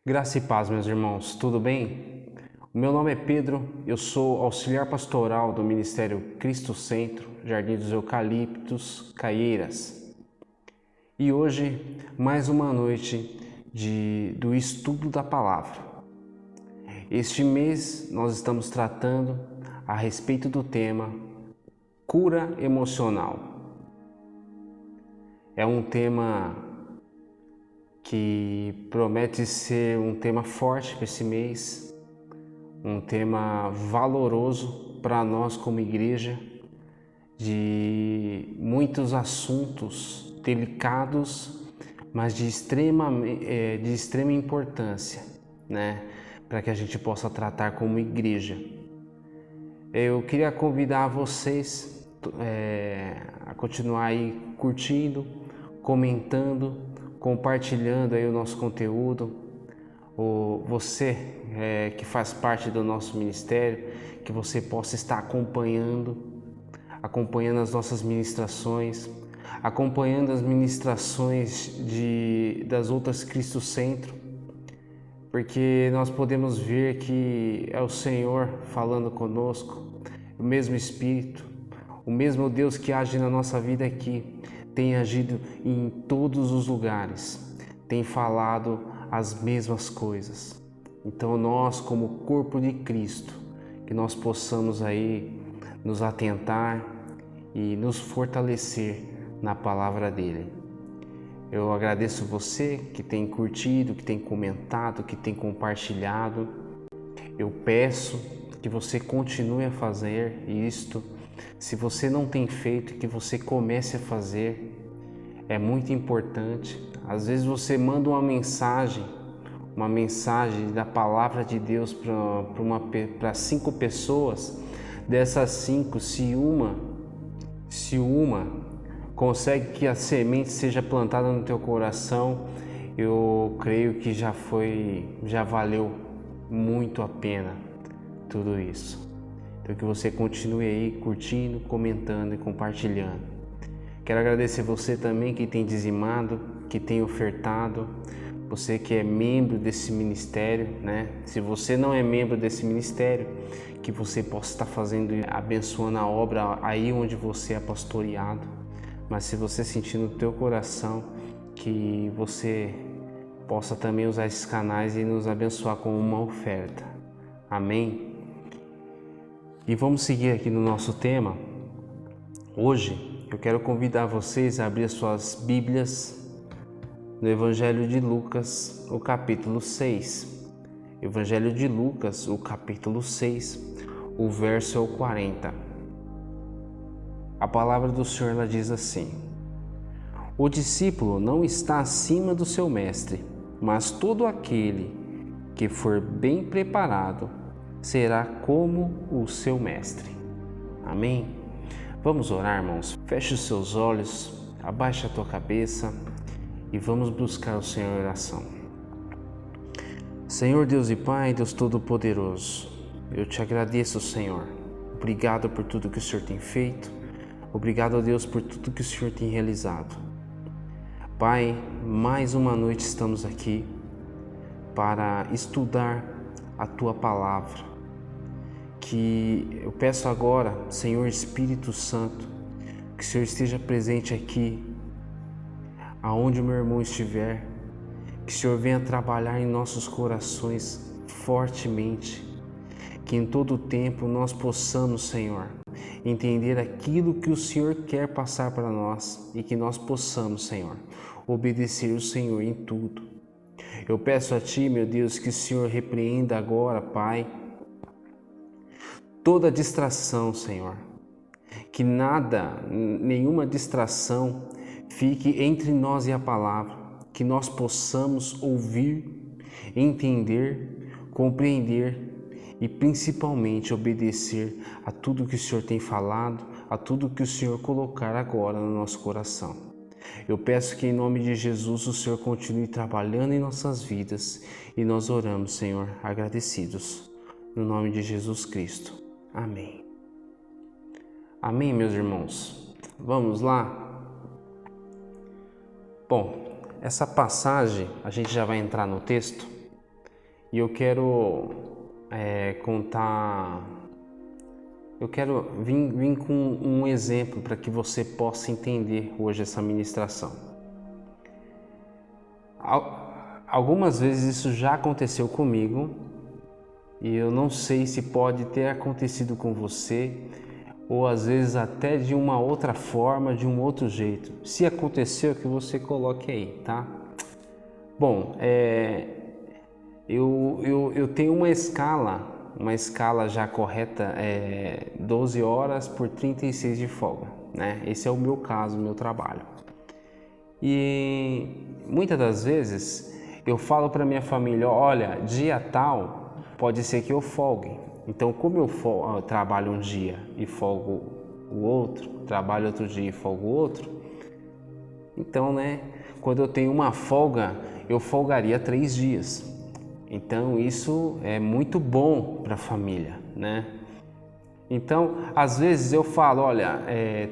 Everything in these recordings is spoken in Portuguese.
Graça e paz, meus irmãos, tudo bem? O meu nome é Pedro, eu sou auxiliar pastoral do Ministério Cristo Centro, Jardim dos Eucaliptos, Caieiras. E hoje, mais uma noite do estudo da palavra. Este mês nós estamos tratando a respeito do tema cura emocional. É um tema que promete ser um tema forte para esse mês, um tema valoroso para nós como igreja, de muitos assuntos delicados, mas de extrema importância, né? Para que a gente possa tratar como igreja. Eu queria convidar vocês a continuar aí curtindo, comentando, compartilhando aí o nosso conteúdo. Você que faz parte do nosso ministério, que você possa estar acompanhando as nossas ministrações, acompanhando as ministrações das outras Cristo Centro, porque nós podemos ver que é o Senhor falando conosco, o mesmo Espírito, o mesmo Deus que age na nossa vida aqui, tem agido em todos os lugares, tem falado as mesmas coisas. Então nós, como corpo de Cristo, que nós possamos aí nos atentar e nos fortalecer na palavra dele. Eu agradeço você que tem curtido, que tem comentado, que tem compartilhado. Eu peço que você continue a fazer isto. Se você não tem feito, que você comece a fazer. É muito importante. Às vezes você manda uma mensagem da palavra de Deus para 5 pessoas. Dessas 5, se uma consegue que a semente seja plantada no teu coração, eu creio que já valeu muito a pena tudo isso. Então que você continue aí curtindo, comentando e compartilhando. Quero agradecer você também que tem dizimado, que tem ofertado, você que é membro desse ministério, né? Se você não é membro desse ministério, que você possa estar fazendo, abençoando a obra aí onde você é pastoreado. Mas se você sentir no teu coração, que você possa também usar esses canais e nos abençoar com uma oferta. Amém? E vamos seguir aqui no nosso tema. Hoje eu quero convidar vocês a abrir as suas Bíblias no Evangelho de Lucas, o capítulo 6. Evangelho de Lucas, o capítulo 6, o verso é o 40. A palavra do Senhor ela diz assim: O discípulo não está acima do seu mestre, mas todo aquele que for bem preparado será como o seu mestre. Amém? Vamos orar, irmãos. Feche os seus olhos, abaixa a tua cabeça e vamos buscar o Senhor em oração. Senhor Deus e Pai, Deus Todo-Poderoso, eu te agradeço, Senhor. Obrigado por tudo que o Senhor tem feito. Obrigado, Deus, por tudo que o Senhor tem realizado. Pai, mais uma noite estamos aqui para estudar a Tua Palavra. Que eu peço agora, Senhor Espírito Santo, que o Senhor esteja presente aqui, aonde o meu irmão estiver, que o Senhor venha trabalhar em nossos corações fortemente, que em todo o tempo nós possamos, Senhor, entender aquilo que o Senhor quer passar para nós e que nós possamos, Senhor, obedecer o Senhor em tudo. Eu peço a Ti, meu Deus, que o Senhor repreenda agora, Pai, toda distração, Senhor, que nenhuma distração fique entre nós e a palavra, que nós possamos ouvir, entender, compreender e principalmente obedecer a tudo que o Senhor tem falado, a tudo que o Senhor colocar agora no nosso coração. Eu peço que em nome de Jesus o Senhor continue trabalhando em nossas vidas e nós oramos, Senhor, agradecidos, no nome de Jesus Cristo. Amém. Amém, meus irmãos. Vamos lá? Bom, essa passagem, a gente já vai entrar no texto. E eu quero vir com um exemplo para que você possa entender hoje essa ministração. Algumas vezes isso já aconteceu comigo e eu não sei se pode ter acontecido com você ou às vezes até de uma outra forma, de um outro jeito. Se aconteceu, que você coloque aí, tá? Bom, eu tenho uma escala já correta, 12 horas por 36 de folga, né? Esse é o meu caso, o meu trabalho. E muitas das vezes eu falo para minha família, olha, dia tal pode ser que eu folgue. Então, como eu trabalho um dia e folgo o outro, trabalho outro dia e folgo o outro, então, né, quando eu tenho uma folga, eu folgaria 3 dias. Então, isso é muito bom para a família, né? Então, às vezes eu falo, olha,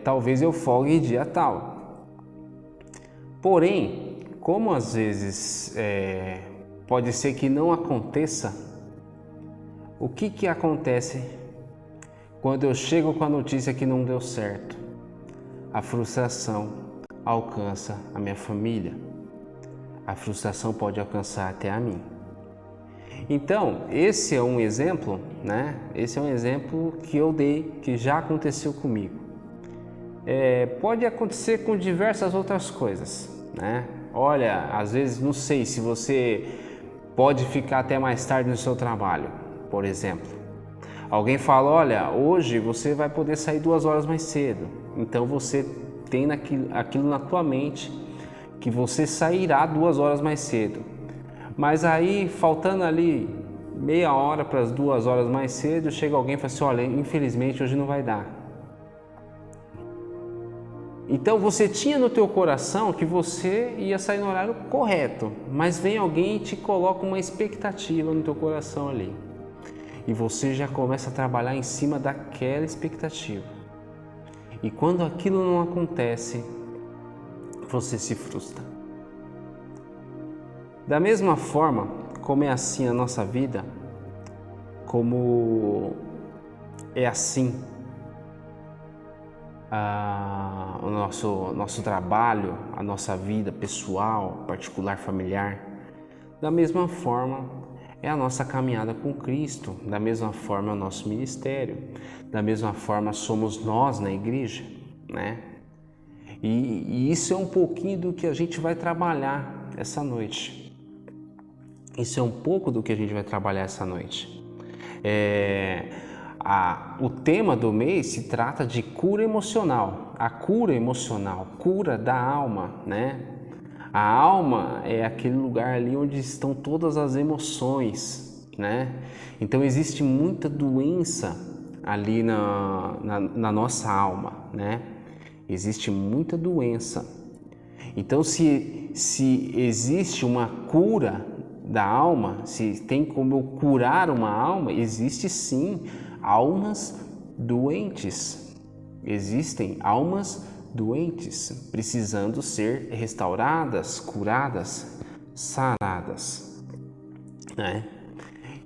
talvez eu folgue dia tal. Porém, como às vezes pode ser que não aconteça, o que acontece quando eu chego com a notícia que não deu certo? A frustração alcança a minha família. A frustração pode alcançar até a mim. Então, esse é um exemplo, né? Esse é um exemplo que eu dei, que já aconteceu comigo. Pode acontecer com diversas outras coisas, né? Olha, às vezes, não sei se você pode ficar até mais tarde no seu trabalho, por exemplo. Alguém fala, olha, hoje você vai poder sair 2 horas mais cedo. Então você tem aquilo na tua mente que você sairá 2 horas mais cedo. Mas aí, faltando ali meia hora para as 2 horas mais cedo, chega alguém e fala assim, olha, infelizmente hoje não vai dar. Então você tinha no teu coração que você ia sair no horário correto, mas vem alguém e te coloca uma expectativa no teu coração ali. E você já começa a trabalhar em cima daquela expectativa. E quando aquilo não acontece, você se frustra. Da mesma forma, como é assim a nossa vida, como é assim o nosso trabalho, a nossa vida pessoal, particular, familiar, da mesma forma é a nossa caminhada com Cristo, da mesma forma é o nosso ministério, da mesma forma somos nós na igreja, né? E isso é um pouquinho do que a gente vai trabalhar essa noite. Isso é um pouco do que a gente vai trabalhar essa noite. O tema do mês se trata de cura emocional. A cura emocional, cura da alma, né? A alma é aquele lugar ali onde estão todas as emoções, né? Então existe muita doença ali na nossa alma, né? Existe muita doença. Então se existe uma cura da alma, se tem como eu curar uma alma, existe sim almas doentes. Existem almas doentes, precisando ser restauradas, curadas, saradas, né?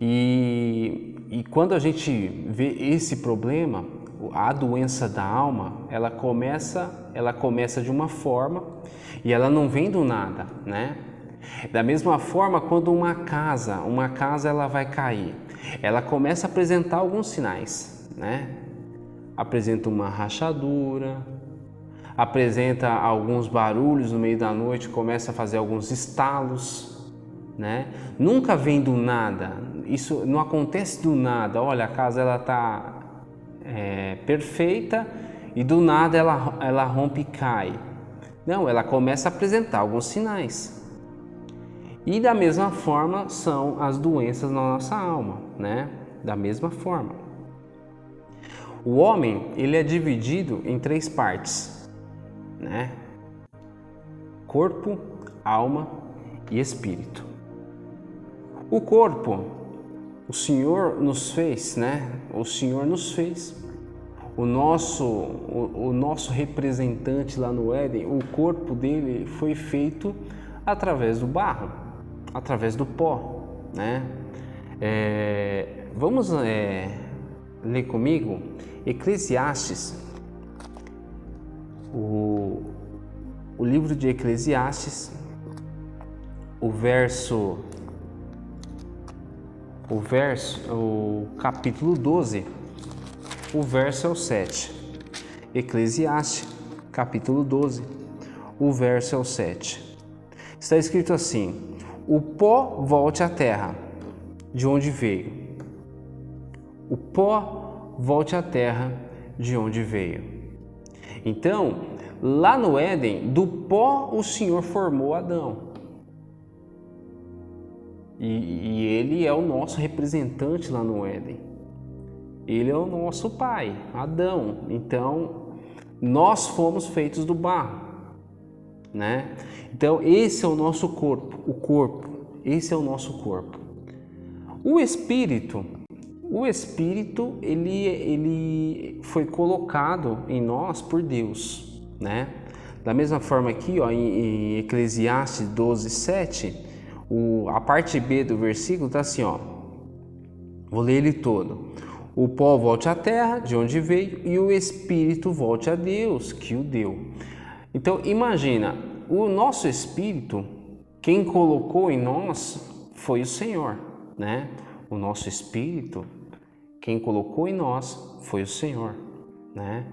E quando a gente vê esse problema, a doença da alma, ela começa de uma forma e ela não vem do nada, né? Da mesma forma, quando uma casa ela vai cair, ela começa a apresentar alguns sinais, né? Apresenta uma rachadura, apresenta alguns barulhos no meio da noite, começa a fazer alguns estalos, né? Nunca vem do nada, isso não acontece do nada. Olha, a casa ela está perfeita e do nada ela rompe e cai. Não, ela começa a apresentar alguns sinais. E da mesma forma são as doenças na nossa alma, né? Da mesma forma. O homem, ele é dividido em 3 partes, né? Corpo, alma e espírito. O corpo, o Senhor nos fez, né? O Senhor nos fez. O nosso representante lá no Éden, o corpo dele foi feito através do barro, através do pó, né? Vamos ler comigo Eclesiastes, o livro de Eclesiastes, o capítulo 12, o verso é o 7. Eclesiastes, capítulo 12, o verso é o 7. Está escrito assim: o pó volte à terra, de onde veio. O pó volte à terra, de onde veio. Então, lá no Éden, do pó o Senhor formou Adão. E ele é o nosso representante lá no Éden. Ele é o nosso pai, Adão. Então, nós fomos feitos do barro, né? Então, esse é o nosso corpo, esse é o nosso corpo. O espírito, ele foi colocado em nós por Deus, né? Da mesma forma aqui, ó, em Eclesiastes 12, 7, a parte B do versículo está assim, ó. Vou ler ele todo. O pó volte à terra, de onde veio, e o espírito volte a Deus, que o deu. Então, imagina, o nosso espírito, quem colocou em nós foi o Senhor, né? O nosso espírito, quem colocou em nós foi o Senhor, né?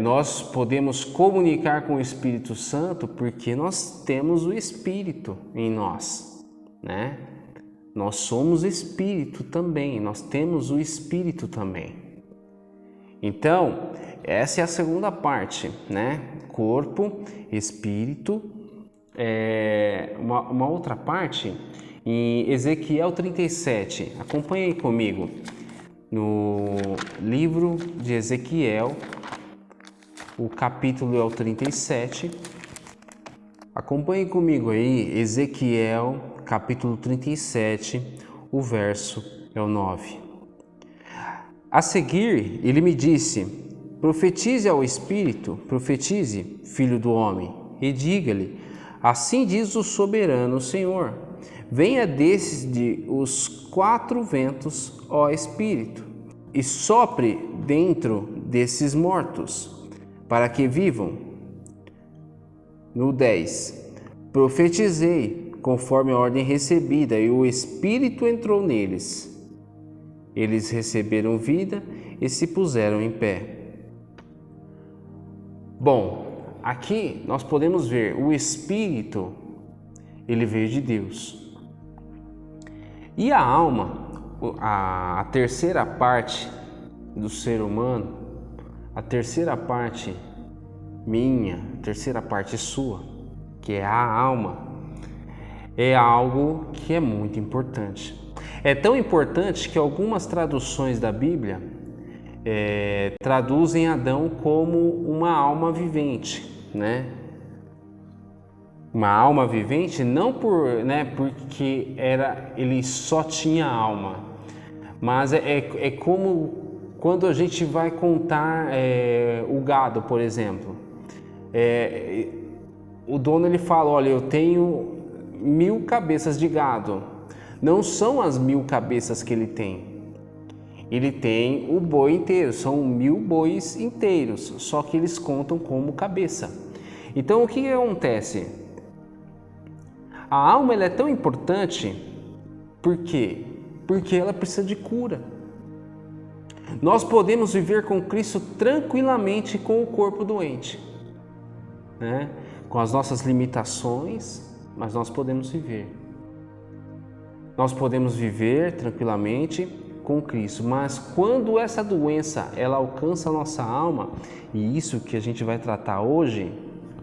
Nós podemos comunicar com o Espírito Santo porque nós temos o Espírito em nós, né? Nós somos Espírito também, nós temos o Espírito também. Então, essa é a segunda parte, né? Corpo, Espírito. Uma outra parte, em Ezequiel 37, acompanhe aí comigo, no livro de Ezequiel, o capítulo é o 37, acompanhe comigo aí, Ezequiel, capítulo 37, o verso é o 9. A seguir, ele me disse: profetize ao Espírito, profetize, filho do homem, e diga-lhe: assim diz o soberano Senhor, venha desde os 4 ventos, ó Espírito, e sopre dentro desses mortos, para que vivam. No 10, profetizei conforme a ordem recebida, e o Espírito entrou neles. Eles receberam vida e se puseram em pé. Bom, aqui nós podemos ver o Espírito, ele veio de Deus. E a alma, a terceira parte do ser humano, a terceira parte minha, a terceira parte sua, que é a alma, é algo que é muito importante. É tão importante que algumas traduções da Bíblia traduzem Adão como uma alma vivente, né? Uma alma vivente não porque ele só tinha alma, mas é como quando a gente vai contar o gado, por exemplo. O dono ele fala: olha, eu tenho 1000 cabeças de gado. Não são as 1000 cabeças que ele tem. Ele tem o boi inteiro, são 1000 bois inteiros, só que eles contam como cabeça. Então o que acontece? A alma ela é tão importante, por quê? Porque ela precisa de cura. Nós podemos viver com Cristo tranquilamente com o corpo doente, né? Com as nossas limitações, mas nós podemos viver. Nós podemos viver tranquilamente com Cristo, mas quando essa doença ela alcança a nossa alma, e isso que a gente vai tratar hoje,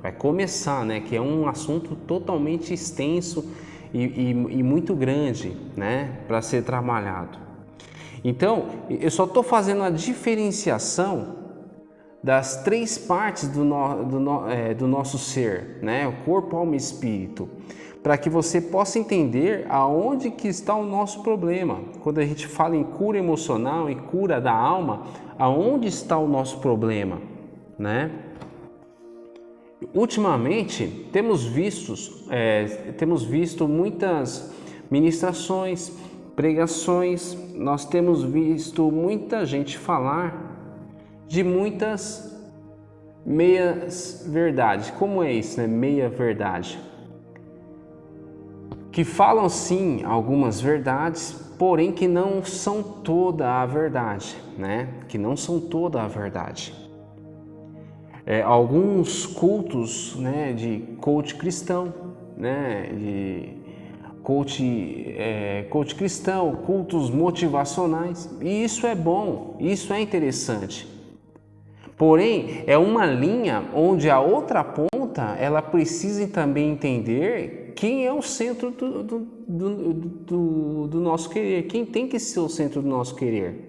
vai começar, né? Que é um assunto totalmente extenso e muito grande, né? Para ser trabalhado. Então, eu só estou fazendo a diferenciação das 3 partes do nosso ser, né? O corpo, alma e espírito, para que você possa entender aonde que está o nosso problema. Quando a gente fala em cura emocional e cura da alma, aonde está o nosso problema, né? Ultimamente, temos visto muitas ministrações pregações, nós temos visto muita gente falar de muitas meias verdades. Como é isso, né? Meia verdade. Que falam sim algumas verdades, porém que não são toda a verdade, né? Que não são toda a verdade. Alguns cultos, né, de coach cristão, né, de coach cristão, cultos motivacionais, e isso é bom, isso é interessante. Porém, é uma linha onde a outra ponta, ela precisa também entender quem é o centro do nosso querer, quem tem que ser o centro do nosso querer.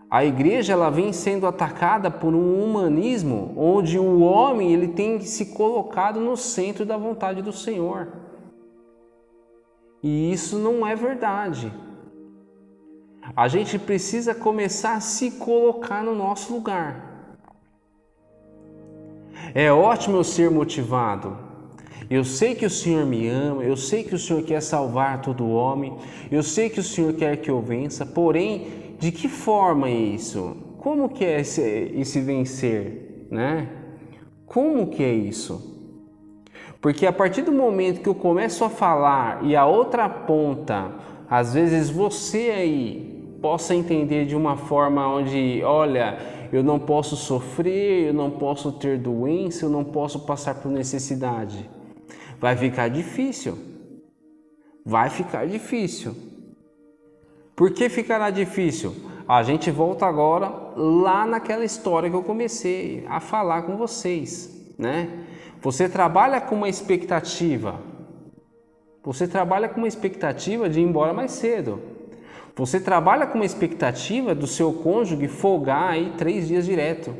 A igreja, ela vem sendo atacada por um humanismo onde o homem, ele tem se colocado no centro da vontade do Senhor. E isso não é verdade. A gente precisa começar a se colocar no nosso lugar. É ótimo eu ser motivado. Eu sei que o Senhor me ama, eu sei que o Senhor quer salvar todo homem, eu sei que o Senhor quer que eu vença, porém, de que forma é isso? Como que é esse vencer, né? Como que é isso? Porque a partir do momento que eu começo a falar e a outra ponta, às vezes você aí possa entender de uma forma onde, olha, eu não posso sofrer, eu não posso ter doença, eu não posso passar por necessidade. Vai ficar difícil. Vai ficar difícil. Por que ficará difícil? A gente volta agora lá naquela história que eu comecei a falar com vocês, né? Você trabalha com uma expectativa. Você trabalha com uma expectativa de ir embora mais cedo. Você trabalha com uma expectativa do seu cônjuge folgar aí 3 dias direto.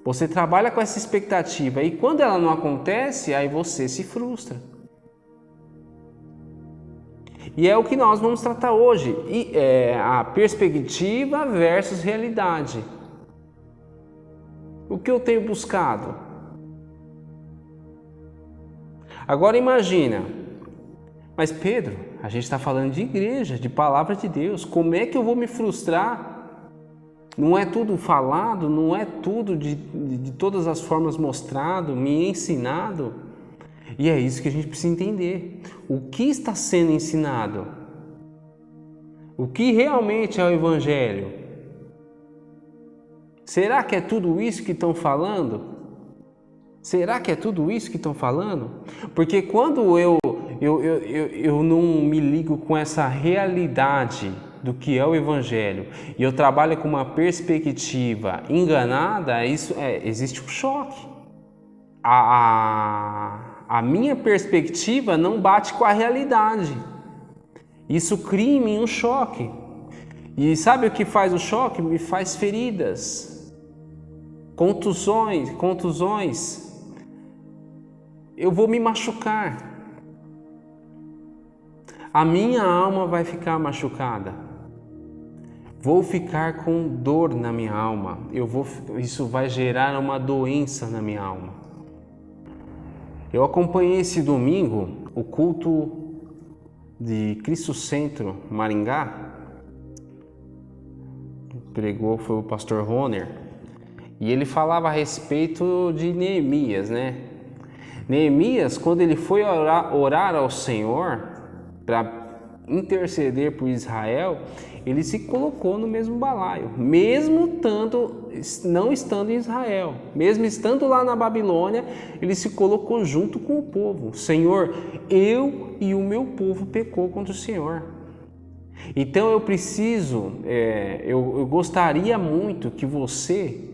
Você trabalha com essa expectativa e quando ela não acontece, aí você se frustra. E é o que nós vamos tratar hoje, a perspectiva versus realidade. O que eu tenho buscado? Agora imagina, mas Pedro, a gente está falando de igreja, de palavra de Deus, como é que eu vou me frustrar? Não é tudo falado, não é tudo de todas as formas mostrado, me ensinado? E é isso que a gente precisa entender. O que está sendo ensinado? O que realmente é o Evangelho? Será que é tudo isso que estão falando? Será que é tudo isso que estão falando? Porque quando eu não me ligo com essa realidade do que é o Evangelho e eu trabalho com uma perspectiva enganada, existe um choque. A minha perspectiva não bate com a realidade. Isso cria em mim um choque. E sabe o que faz o choque? Me faz feridas, contusões. Eu vou me machucar. A minha alma vai ficar machucada. Vou ficar com dor na minha alma. Isso vai gerar uma doença na minha alma. Eu acompanhei esse domingo o culto de Cristo Centro Maringá. Pregou foi o pastor Roner. E ele falava a respeito de Neemias, né? Neemias, quando ele foi orar ao Senhor para interceder por Israel, ele se colocou no mesmo balaio, mesmo não estando em Israel, mesmo estando lá na Babilônia, ele se colocou junto com o povo. Senhor, eu e o meu povo pecou contra o Senhor. Então eu preciso, eu gostaria muito que você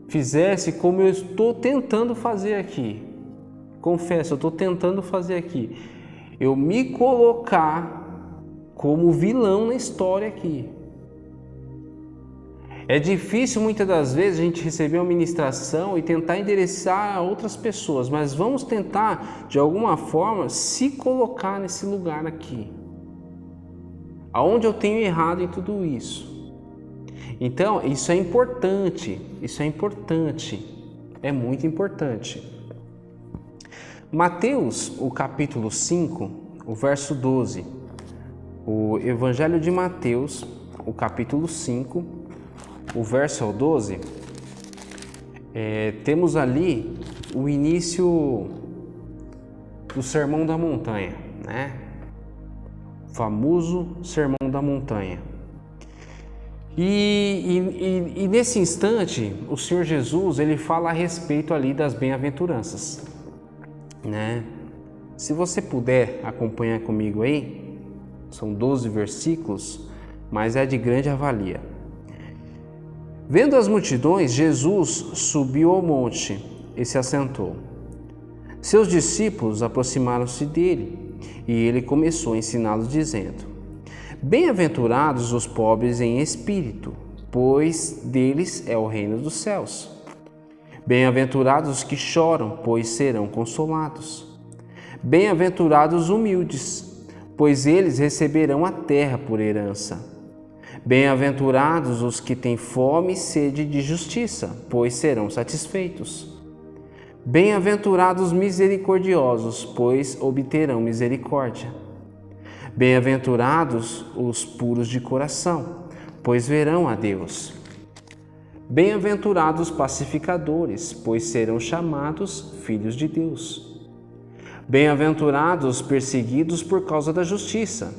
fizesse como eu estou tentando fazer aqui. Confesso, eu estou tentando fazer aqui. Eu me colocar como vilão na história aqui. É difícil muitas das vezes a gente receber uma ministração e tentar endereçar a outras pessoas, mas vamos tentar de alguma forma se colocar nesse lugar aqui. Aonde eu tenho errado em tudo isso? Então, isso é importante, é muito importante. Mateus, o capítulo 5, o verso 12. O Evangelho de Mateus, o capítulo 5, o verso 12, temos ali o início do Sermão da Montanha, né? O famoso Sermão da Montanha. E nesse instante, o Senhor Jesus, ele fala a respeito ali das bem-aventuranças, né? Se você puder acompanhar comigo aí, são 12 versículos, mas é de grande avalia. Vendo as multidões, Jesus subiu ao monte e se assentou. Seus discípulos aproximaram-se dele e ele começou a ensiná-los dizendo: Bem-aventurados os pobres em espírito, pois deles é o reino dos céus. Bem-aventurados os que choram, pois serão consolados. Bem-aventurados os humildes, pois eles receberão a terra por herança. Bem-aventurados os que têm fome e sede de justiça, pois serão satisfeitos. Bem-aventurados os misericordiosos, pois obterão misericórdia. Bem-aventurados os puros de coração, pois verão a Deus. Bem-aventurados os pacificadores, pois serão chamados filhos de Deus. Bem-aventurados os perseguidos por causa da justiça,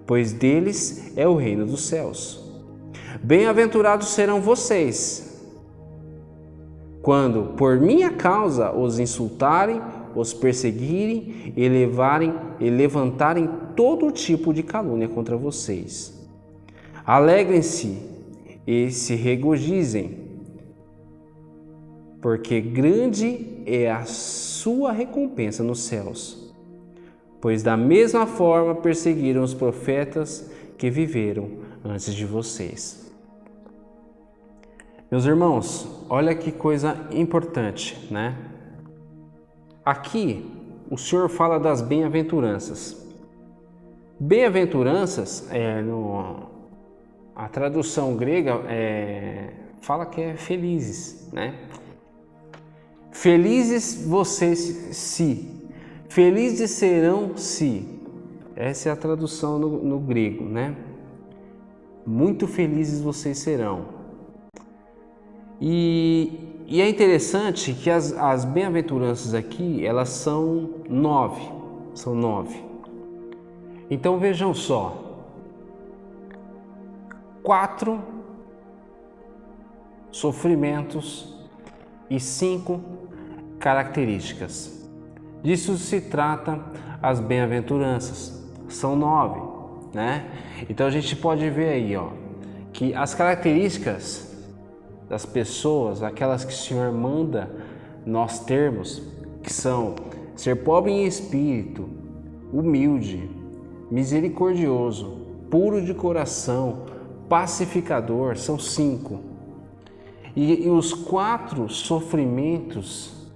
pois deles é o reino dos céus. Bem-aventurados serão vocês, quando por minha causa os insultarem, os perseguirem e levantarem todo tipo de calúnia contra vocês. Alegrem-se e se regozijem, porque grande é a sua recompensa nos céus, pois da mesma forma perseguiram os profetas que viveram antes de vocês. Meus irmãos, olha que coisa importante, né? Aqui o Senhor fala das bem-aventuranças. Bem-aventuranças, a tradução grega fala que é felizes, né? Felizes vocês se, felizes serão se. Essa é a tradução no grego, né? Muito felizes vocês serão. E é interessante que as bem-aventuranças aqui, elas são 9. São 9. Então vejam só. 4 sofrimentos e 5 características. Disso se trata as bem-aventuranças. São 9, né? Então a gente pode ver aí, ó, que as características das pessoas, aquelas que o Senhor manda nós termos, que são ser pobre em espírito, humilde, misericordioso, puro de coração, pacificador, são 5. E os 4 sofrimentos,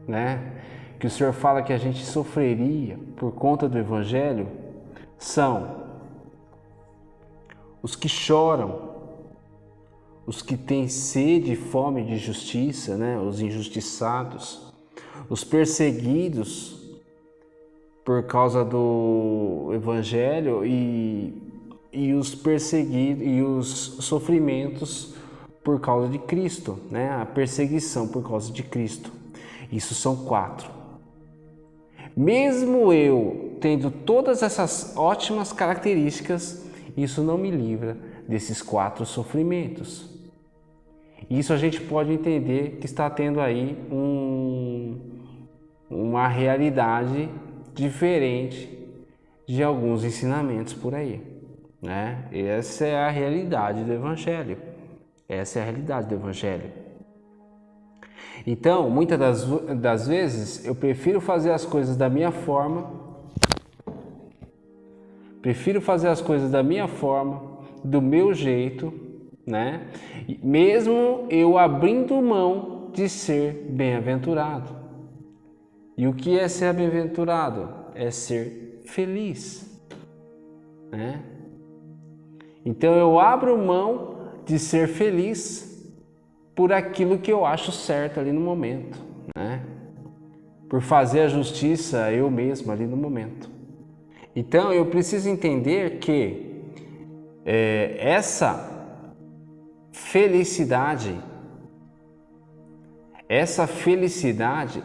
né, que o Senhor fala que a gente sofreria por conta do Evangelho, são os que choram, os que têm sede e fome de justiça, né? Os injustiçados, os perseguidos por causa do Evangelho e os perseguidos e os sofrimentos por causa de Cristo, né? A perseguição por causa de Cristo. Isso são 4. Mesmo eu tendo todas essas ótimas características, isso não me livra desses 4 sofrimentos. Isso a gente pode entender que está tendo aí uma realidade diferente de alguns ensinamentos por aí, né? Essa é a realidade do Evangelho. Essa é a realidade do Evangelho. Então, muitas das vezes, eu prefiro fazer as coisas da minha forma, do meu jeito, né? Mesmo eu abrindo mão de ser bem-aventurado. E o que é ser bem-aventurado? É ser feliz, né? Então eu abro mão de ser feliz por aquilo que eu acho certo ali no momento, né? Por fazer a justiça eu mesmo ali no momento. Então eu preciso entender que essa felicidade,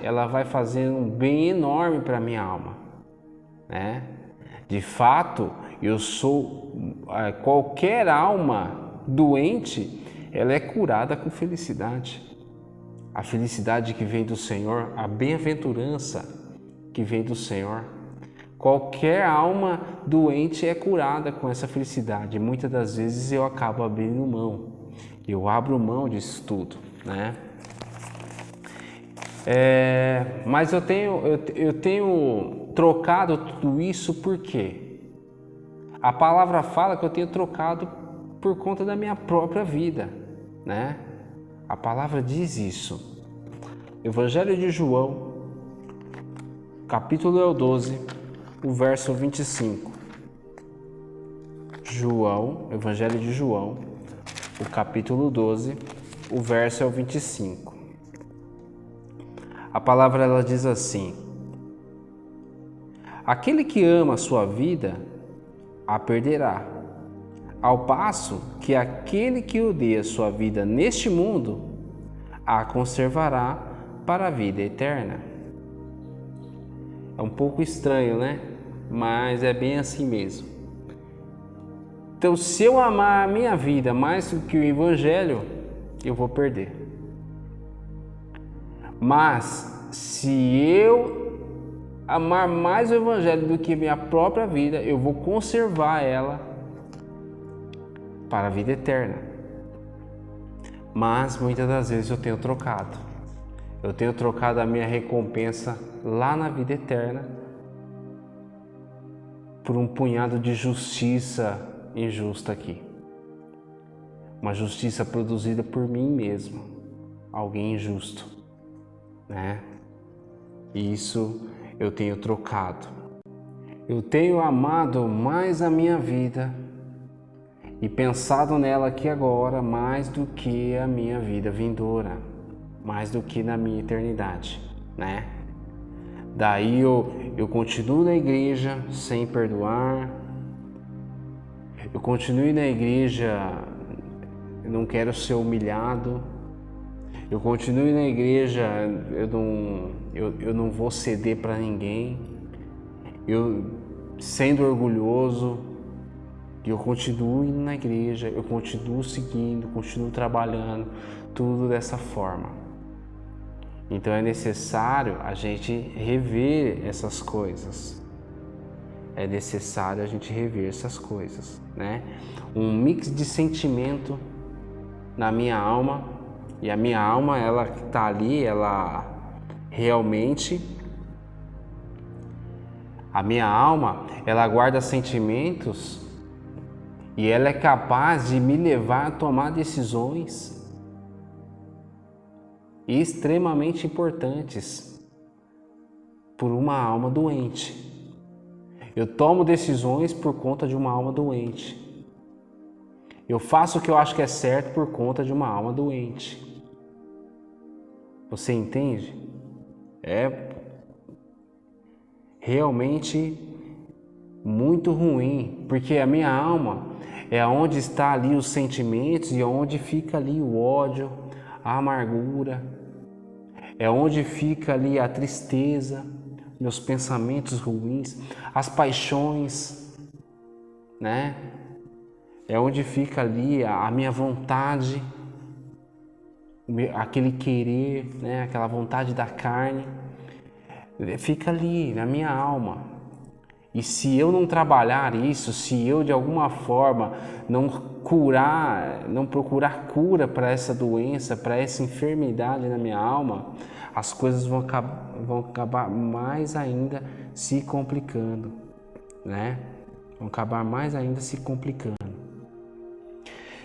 ela vai fazer um bem enorme para minha alma, né? De fato, eu sou qualquer alma doente, ela é curada com felicidade. A felicidade que vem do Senhor, a bem-aventurança que vem do Senhor. Qualquer alma doente é curada com essa felicidade. Muitas das vezes eu acabo abrindo mão. Eu abro mão disso tudo, né? Mas eu tenho trocado tudo isso por quê? A palavra fala que eu tenho trocado por conta da minha própria vida, né? A palavra diz isso. Evangelho de João, capítulo 12, o verso 25. Evangelho de João, o capítulo 12, o verso é o 25. A palavra ela diz assim: aquele que ama a sua vida, a perderá, ao passo que aquele que odeia a sua vida neste mundo, a conservará para a vida eterna. É um pouco estranho, né? Mas é bem assim mesmo. Então, se eu amar a minha vida mais do que o Evangelho, eu vou perder. Mas, se eu amar mais o Evangelho do que a minha própria vida, eu vou conservar ela para a vida eterna. Mas, muitas das vezes eu tenho trocado. Eu tenho trocado a minha recompensa lá na vida eterna por um punhado de justiça injusta aqui. Uma justiça produzida por mim mesmo. Alguém injusto, né? E isso eu tenho trocado. Eu tenho amado mais a minha vida e pensado nela aqui agora mais do que a minha vida vindoura, mais do que na minha eternidade, né? Daí eu continuo na igreja sem perdoar, eu continuo na igreja, eu não quero ser humilhado, eu continuo na igreja, eu não vou ceder para ninguém, eu sendo orgulhoso, eu continuo indo na igreja, eu continuo seguindo, continuo trabalhando, tudo dessa forma. Então é necessário a gente rever essas coisas. É necessário a gente rever essas coisas, né? Um mix de sentimento na minha alma, e a minha alma, ela tá ali, ela realmente, a minha alma, ela guarda sentimentos e ela é capaz de me levar a tomar decisões extremamente importantes por uma alma doente. Eu tomo decisões por conta de uma alma doente. Eu faço o que eu acho que é certo por conta de uma alma doente. Você entende? É realmente muito ruim, porque a minha alma é onde está ali os sentimentos e onde fica ali o ódio, a amargura, é onde fica ali a tristeza, meus pensamentos ruins, as paixões, né? É onde fica ali a minha vontade, aquele querer, né? Aquela vontade da carne, fica ali na minha alma. E se eu não trabalhar isso, se eu de alguma forma não procurar cura para essa doença, para essa enfermidade na minha alma, as coisas vão acabar mais ainda se complicando, né? Vão acabar mais ainda se complicando.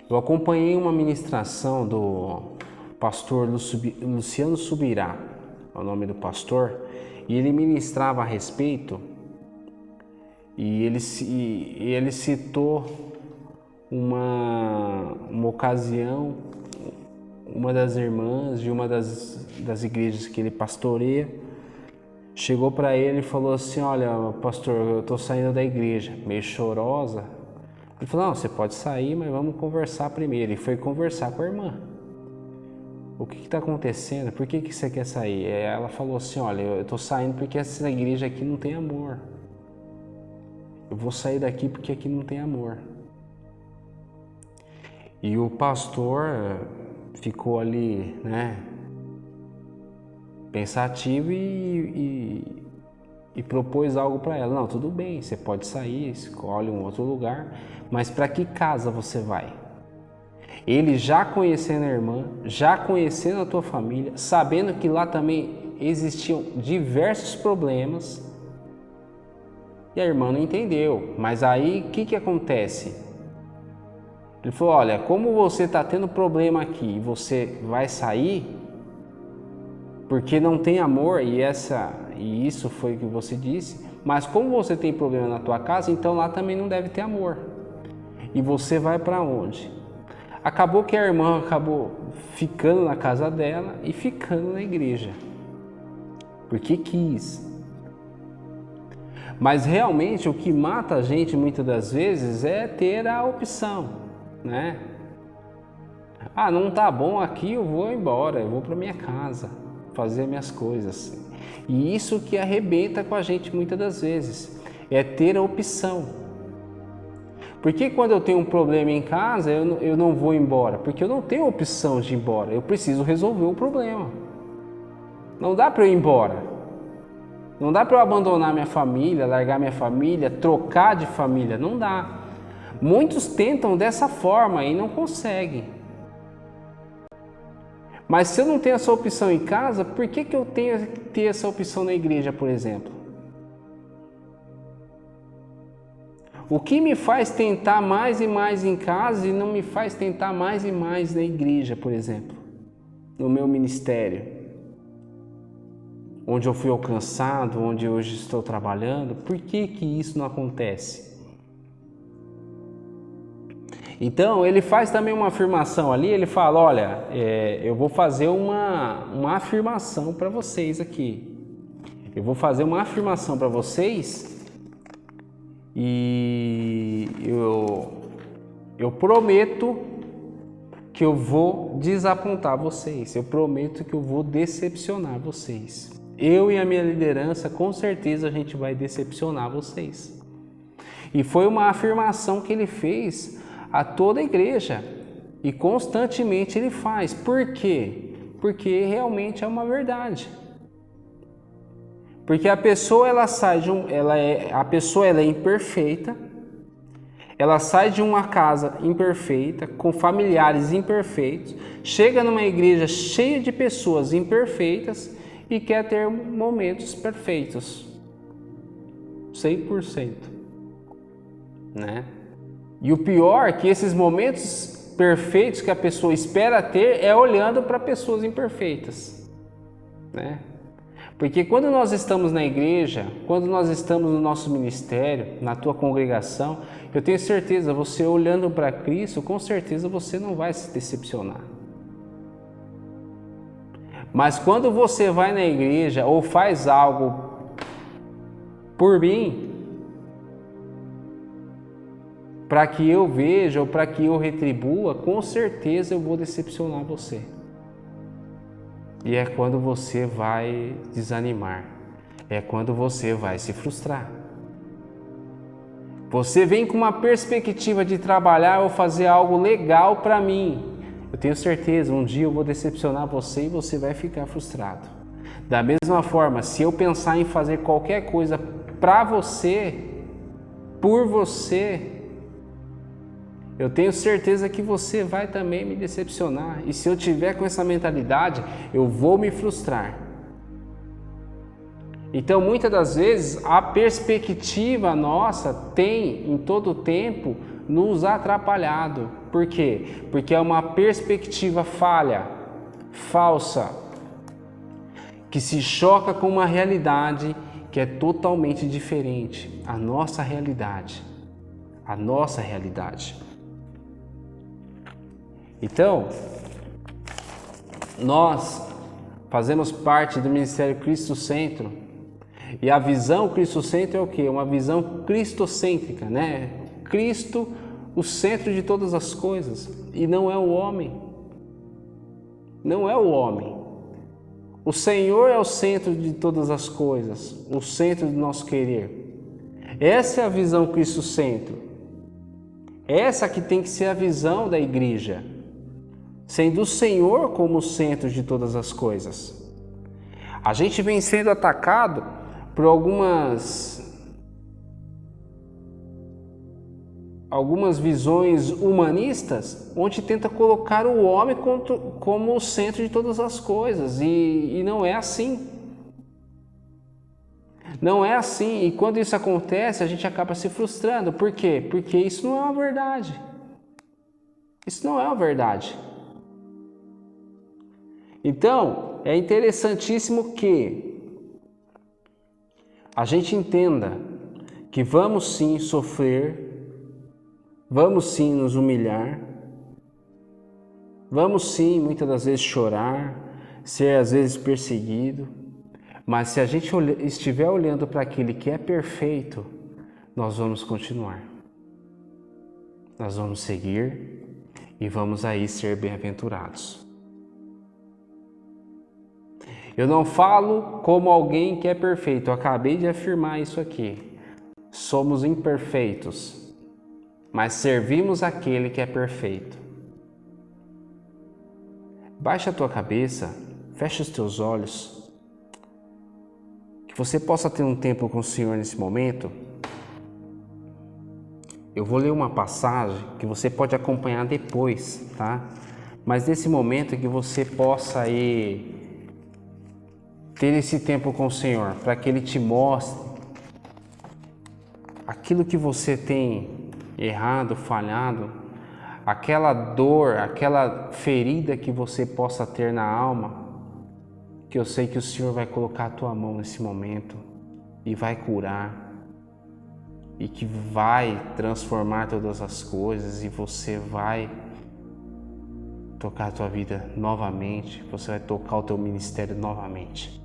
Eu acompanhei uma ministração do pastor Luciano Subirá, é o nome do pastor, e ele ministrava a respeito. E ele citou uma ocasião, uma das irmãs de uma das igrejas que ele pastoreia, chegou para ele e falou assim: olha, pastor, eu estou saindo da igreja, meio chorosa. Ele falou: não, você pode sair, mas vamos conversar primeiro. E foi conversar com a irmã. O que está acontecendo? Por que você quer sair? Ela falou assim: olha, eu estou saindo porque essa igreja aqui não tem amor. Eu vou sair daqui porque aqui não tem amor. E o pastor ficou ali, né, pensativo e propôs algo para ela. Não, tudo bem, você pode sair, escolhe um outro lugar, mas para que casa você vai? Ele já conhecendo a irmã, já conhecendo a tua família, sabendo que lá também existiam diversos problemas, e a irmã não entendeu. Mas aí o que acontece? Ele falou: olha, como você está tendo problema aqui e você vai sair porque não tem amor, e isso foi o que você disse, mas como você tem problema na tua casa, então lá também não deve ter amor. E você vai para onde? Acabou que a irmã acabou ficando na casa dela e ficando na igreja, porque quis. Mas realmente o que mata a gente muitas das vezes é ter a opção, né? Ah, não tá bom aqui, eu vou embora, eu vou para minha casa, fazer minhas coisas. E isso que arrebenta com a gente muitas das vezes, é ter a opção. Porque quando eu tenho um problema em casa, eu não vou embora, porque eu não tenho opção de ir embora, eu preciso resolver o problema. Não dá para eu ir embora, não dá para eu abandonar minha família, largar minha família, trocar de família, não dá. Muitos tentam dessa forma e não conseguem. Mas se eu não tenho essa opção em casa, por que eu tenho que ter essa opção na igreja, por exemplo? O que me faz tentar mais e mais em casa e não me faz tentar mais e mais na igreja, por exemplo, no meu ministério, onde eu fui alcançado, onde hoje estou trabalhando? Por que isso não acontece? Então, ele faz também uma afirmação ali, ele fala: olha, eu vou fazer uma afirmação para vocês aqui. Eu vou fazer uma afirmação para vocês e eu prometo que eu vou desapontar vocês, eu prometo que eu vou decepcionar vocês. Eu e a minha liderança, com certeza a gente vai decepcionar vocês. E foi uma afirmação que ele fez a toda a igreja e constantemente ele faz. Por quê? Porque realmente é uma verdade. Porque a pessoa ela é imperfeita, ela sai de uma casa imperfeita, com familiares imperfeitos, chega numa igreja cheia de pessoas imperfeitas e quer ter momentos perfeitos, 100%, né? E o pior é que esses momentos perfeitos que a pessoa espera ter é olhando para pessoas imperfeitas, né? Porque quando nós estamos na igreja, quando nós estamos no nosso ministério, na tua congregação, eu tenho certeza, você olhando para Cristo, com certeza você não vai se decepcionar. Mas quando você vai na igreja ou faz algo por mim, para que eu veja ou para que eu retribua, com certeza eu vou decepcionar você. E é quando você vai desanimar, é quando você vai se frustrar. Você vem com uma perspectiva de trabalhar ou fazer algo legal para mim. Eu tenho certeza, um dia eu vou decepcionar você e você vai ficar frustrado. Da mesma forma, se eu pensar em fazer qualquer coisa para você, por você, eu tenho certeza que você vai também me decepcionar. E se eu tiver com essa mentalidade, eu vou me frustrar. Então, muitas das vezes, a perspectiva nossa tem, em todo o tempo, nos atrapalhado. Por quê? Porque é uma perspectiva falsa, que se choca com uma realidade que é totalmente diferente. A nossa realidade. Então, nós fazemos parte do Ministério Cristo Centro E a visão cristocêntrica é o quê? Uma visão cristocêntrica, né? Cristo, o centro de todas as coisas, e não é o homem. Não é o homem. O Senhor é o centro de todas as coisas, o centro do nosso querer. Essa é a visão cristocêntrica. Essa que tem que ser a visão da igreja, sendo o Senhor como o centro de todas as coisas. A gente vem sendo atacado por algumas visões humanistas, onde tenta colocar o homem como o centro de todas as coisas, e não é assim. Não é assim, e quando isso acontece, a gente acaba se frustrando. Por quê? Porque isso não é uma verdade. Isso não é uma verdade. Então, é interessantíssimo que a gente entenda que vamos sim sofrer, vamos sim nos humilhar, vamos sim muitas das vezes chorar, ser às vezes perseguido, mas se a gente estiver olhando para aquele que é perfeito, nós vamos continuar. Nós vamos seguir e vamos aí ser bem-aventurados. Eu não falo como alguém que é perfeito, eu acabei de afirmar isso aqui. Somos imperfeitos, mas servimos aquele que é perfeito. Baixa a tua cabeça, fecha os teus olhos, que você possa ter um tempo com o Senhor nesse momento. Eu vou ler uma passagem que você pode acompanhar depois, tá? Mas nesse momento que você possa aí ter esse tempo com o Senhor, para que Ele te mostre aquilo que você tem errado, falhado, aquela dor, aquela ferida que você possa ter na alma, que eu sei que o Senhor vai colocar a tua mão nesse momento e vai curar, e que vai transformar todas as coisas, e você vai tocar a tua vida novamente, você vai tocar o teu ministério novamente.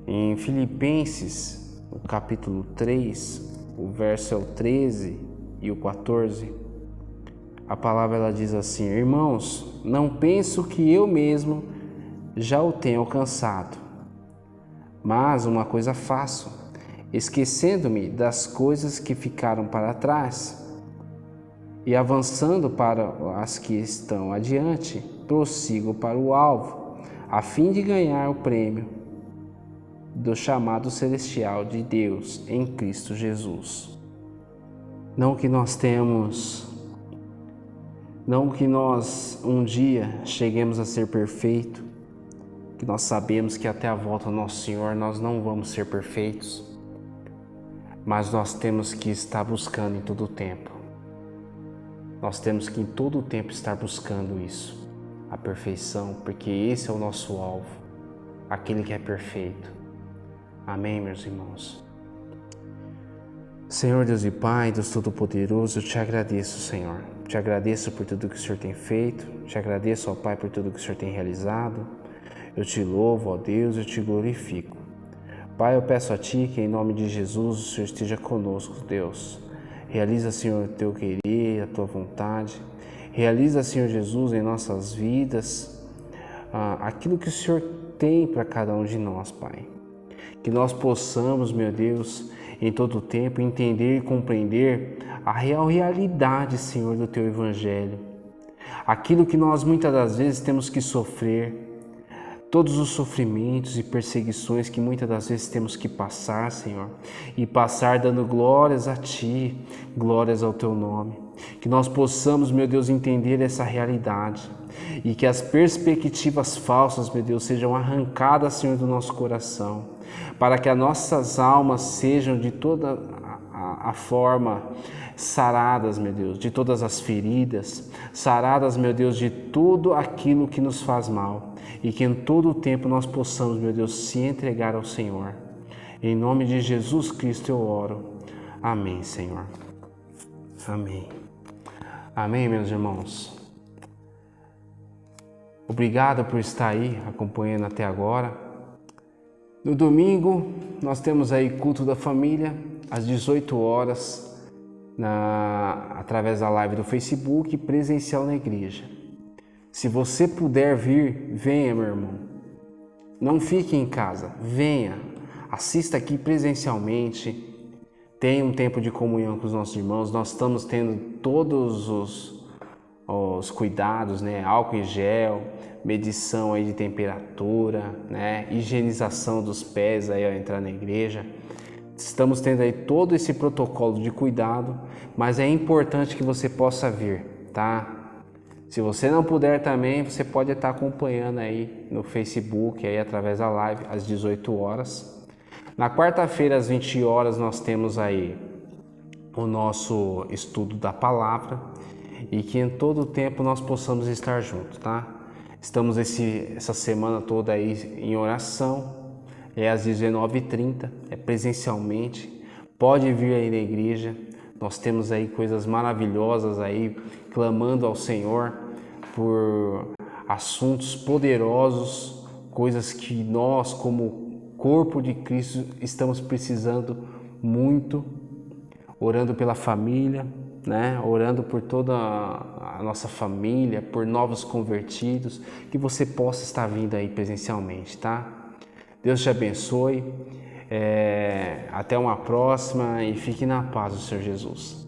Em Filipenses, o capítulo 3, o verso é o 13 e o 14, a palavra ela diz assim: irmãos, não penso que eu mesmo já o tenho alcançado, mas uma coisa faço, esquecendo-me das coisas que ficaram para trás e avançando para as que estão adiante, prossigo para o alvo, a fim de ganhar o prêmio do chamado celestial de Deus em Cristo Jesus. Não que nós um dia cheguemos a ser perfeito, que nós sabemos que até a volta do nosso Senhor nós não vamos ser perfeitos, mas nós temos que estar buscando em todo o tempo. Nós temos que em todo o tempo estar buscando isso, a perfeição, porque esse é o nosso alvo, aquele que é perfeito. Amém, meus irmãos. Senhor Deus e Pai, Deus Todo-Poderoso, eu te agradeço, Senhor. Te agradeço por tudo que o Senhor tem feito. Te agradeço, ó Pai, por tudo que o Senhor tem realizado. Eu te louvo, ó Deus, eu te glorifico. Pai, eu peço a Ti que em nome de Jesus o Senhor esteja conosco, Deus. Realiza, Senhor, o Teu querer, a Tua vontade. Realiza, Senhor Jesus, em nossas vidas aquilo que o Senhor tem para cada um de nós, Pai. Que nós possamos, meu Deus, em todo o tempo entender e compreender a real realidade, Senhor, do Teu Evangelho. Aquilo que nós muitas das vezes temos que sofrer, todos os sofrimentos e perseguições que muitas das vezes temos que passar, Senhor, e passar dando glórias a Ti, glórias ao Teu nome. Que nós possamos, meu Deus, entender essa realidade e que as perspectivas falsas, meu Deus, sejam arrancadas, Senhor, do nosso coração, para que as nossas almas sejam de toda a forma saradas, meu Deus, de todas as feridas, saradas, meu Deus, de tudo aquilo que nos faz mal, e que em todo o tempo nós possamos, meu Deus, se entregar ao Senhor. Em nome de Jesus Cristo eu oro. Amém, Senhor. Amém. Amém, meus irmãos. Obrigado por estar aí acompanhando até agora. No domingo, nós temos aí culto da família, às 18 horas, através da live do Facebook, presencial na igreja. Se você puder vir, venha, meu irmão. Não fique em casa, venha. Assista aqui presencialmente. Tenha um tempo de comunhão com os nossos irmãos. Nós estamos tendo todos os cuidados, né? Álcool em gel, medição aí de temperatura, né? Higienização dos pés aí ao entrar na igreja. Estamos tendo aí todo esse protocolo de cuidado, mas é importante que você possa vir, tá? Se você não puder também, você pode estar acompanhando aí no Facebook, aí através da live, às 18 horas. Na quarta-feira, às 20 horas, nós temos aí o nosso estudo da palavra e que em todo o tempo nós possamos estar juntos, tá? Estamos essa semana toda aí em oração, às 19h30, presencialmente. Pode vir aí na igreja, nós temos aí coisas maravilhosas aí, clamando ao Senhor por assuntos poderosos, coisas que nós, como corpo de Cristo, estamos precisando muito, orando pela família, né? Orando por toda a nossa família, por novos convertidos, que você possa estar vindo aí presencialmente, tá? Deus te abençoe, até uma próxima e fique na paz do Senhor Jesus.